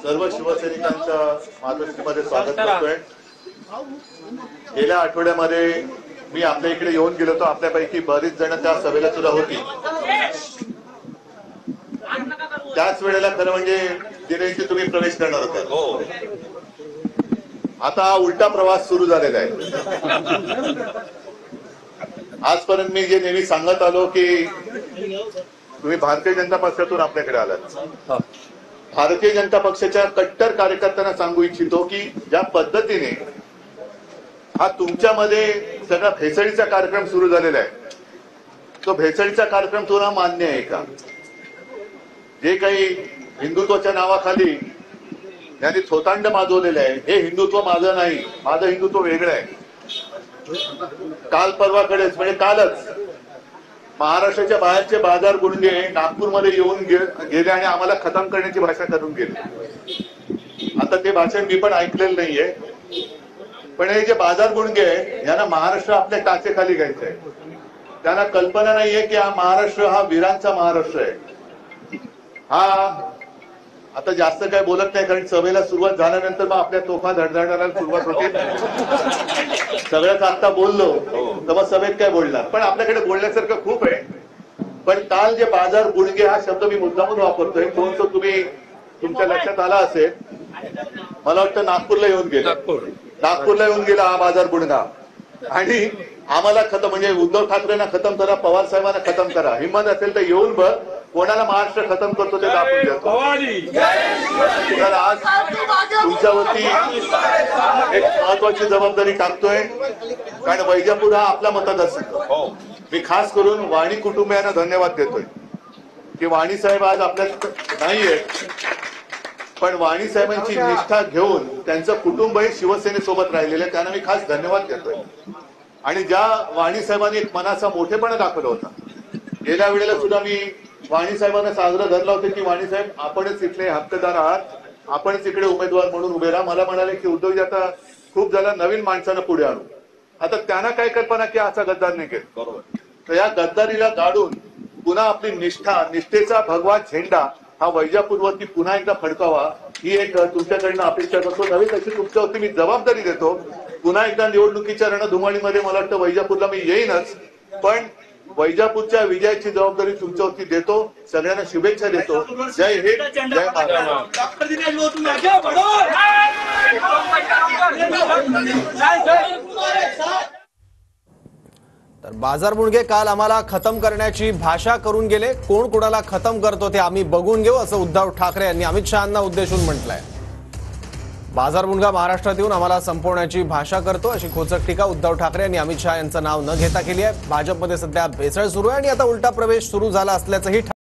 सर्व शिवसैनिकांच्या मातोश्रीमध्ये स्वागत करतोय। गेल्या आठवड्यामध्ये मी आपल्या इकडे येऊन गेलो होतो। आपल्यापैकी बरीच जण त्या सभेला सुद्धा होती। त्याच वेळेला खरं म्हणजे दिनेशजी तुम्ही प्रवेश करणार होता। आता उलटा प्रवास सुरू झालेला आहे। आजपर्यंत मी जे नेहमी सांगत आलो की तुम्ही भारतीय जनता पक्षातून आपल्याकडे आलात। भारतीय जनता पक्षाच्या कट्टर कार्यकर्त्यांना सांगू इच्छितो की ज्या पद्धतीने हा तुमच्यामध्ये सगळा भेसळीचा कार्यक्रम सुरू झालेला आहे, तो भेसळीचा कार्यक्रम तुला मान्य आहे का? जे काही हिंदुत्वाच्या नावाखाली यांनी थोतांड माजवलेलं आहे, हे हिंदुत्व माझं नाही, माझं हिंदुत्व वेगळं आहे। काल परवाकडेच म्हणजे कालच महाराष्ट्राच्या बाहेरचे बाजार गुंडे नागपूरमध्ये येऊन गेले आणि आम्हाला खतम करण्याची भाषा करून गेले। आता ते भाषण मी पण ऐकलेलं नाहीये, पण हे जे बाजार गुंडे यांना महाराष्ट्र आपल्या टाचेखाली घ्यायचं आहे। त्यांना कल्पना नाहीये की हा महाराष्ट्र हा वीरांचा महाराष्ट्र आहे। हा आता जास्त काय बोलत नाही, कारण सभेला सुरुवात झाल्यानंतर मग आपल्या तोफा धडधडायला सुरुवात होते। सगळ्याच आता बोललो तर मग सभेत काय बोलणार, पण आपल्याकडे बोलण्यासारखं खूप आहे। पण काल जे बाजार गुडघे हा शब्द मी मुद्दामून वापरतोय, कोणतं तुम्ही तुमच्या लक्षात आला असेल, मला वाटतं नागपूरला येऊन गेला हा बाजार गुडघा। आणि आम्हाला खतम म्हणजे उद्धव ठाकरेंना खतम करा, पवार साहेबांना खतम करा, हिंमत असेल तर येऊन बघ कोणाला महाराष्ट्र खतम करतो ते दाखवून देतो। तर आज तुमच्यावरती एक महत्वाची जबाबदारी टाकतोय, कारण वैजापूर हा आपला मतदारसंघ। मी खास करून वाणी कुटुंबियांना धन्यवाद देतोय की वाणी साहेब आज आपल्यात नाहीये, पण वाणी साहेबांची निष्ठा घेऊन त्यांचं कुटुंबही शिवसेनेसोबत राहिलेलं आहे, त्यांना मी खास धन्यवाद देतोय। आणि ज्या वाणी साहेबांनी एक मनाचा मोठेपणा दाखवला होता, गेल्या वेळेला सुद्धा मी वाणी साहेबांना साजरा धरला होता की वाणी साहेब आपणच इथले हक्कदार आहात, आपणच इकडे उमेदवार म्हणून उभे राहा। मला म्हणाले की उद्धवजी आता खूप झाला, नवीन माणसानं पुढे आणू। आता त्यांना काय कल्पना की असा गद्दार नाही केला, बरोबर? तर या गद्दारीला गाडून पुन्हा आपली निष्ठेचा भगवा झेंडा हा वैजापूरवरती पुन्हा एकदा फडकावा, ही एक तुमच्याकडनं अपेक्षा करतो। नवीन तशी तुमच्यावरती मी जबाबदारी देतो। पुन्हा एकदा निवडणुकीच्या रणधुमाळीमध्ये मला वाटतं वैजापूरला मी येईनच, पण वैजापूरच्या विजयाची जबाबदारी तुमच्यावरती देतो। सगळ्यांना शुभेच्छा देतो। जय हिंद, जय महाराष्ट्र। तर बाजार मुंडगे काल आम्हाला खतम करण्याची भाषा करून गेले, कोण कोणाला खतम करतो ते आम्ही बघून घेऊ, असं उद्धव ठाकरे यांनी अमित शहांना उद्देशून म्हटलंय। बाजार मुंडगा महाराष्ट्रात येऊन आम्हाला संपवण्याची भाषा करतो, अशी खोचक टीका उद्धव ठाकरे यांनी अमित शहा यांचं नाव न घेता केली आहे। भाजपमध्ये सध्या भेसळ सुरू आहे आणि आता उलटा प्रवेश सुरू झाला असल्याचंही